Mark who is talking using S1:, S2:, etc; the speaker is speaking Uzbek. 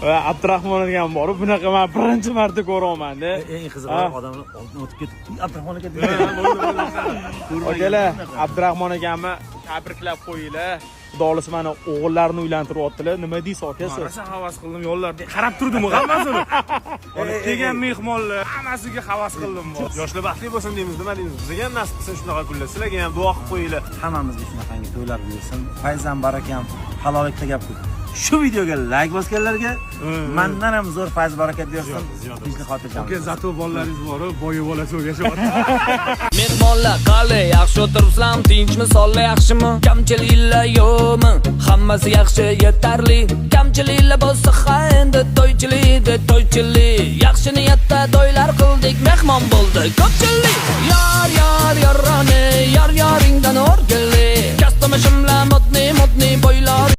S1: Va Abdurahmon degan bor, bunaqa men birinchi marta ko'raman-da.
S2: Eng qizig'i odamlar oldin o'tib ketib, Abdurahmon aka dedi.
S1: Akalar, Abdurahmon akamni tabriklab qo'yinglar. Xudolisi meni o'g'illarini uylantiryaptilar. Nima deysiz akasi?
S3: Rosa havas qildim yo'llarda. Qarab turdim hammasini. Kelgan mehmonlar hammasiga havas qildim. Yoshlar baxtli bo'lsin deymiz, nima deymiz? Bizga ham nasib qilsin shunaqa kunlar. Sizlarga ham duo qilib qo'yinglar.
S2: Hammamizga shunaqangi to'ylar bo'lsin. Fayzam barakam, halollikda gap ko'p. Shu videoga like bosganlarga mendan ham zo'r fayz barakat bersin. Bizni xotirjam.
S3: Aka, zato bolalaringiz bor, boyi bola so'rashyapti.
S4: Mehmonlar qale, yaxshi o'tiribsizlar, tinchmi, sonlar yaxshimi? Kamchiliklar yo'qmi? Hammasi yaxshi, yetarli. Kamchiliklar bo'lsa ha endi to'ychilik. Yaxshi niyatda to'ylar qildik, mehmon bo'ldi ko'pchilik. Yoringdan o'rgilli. Kastamashimlar modniy boylar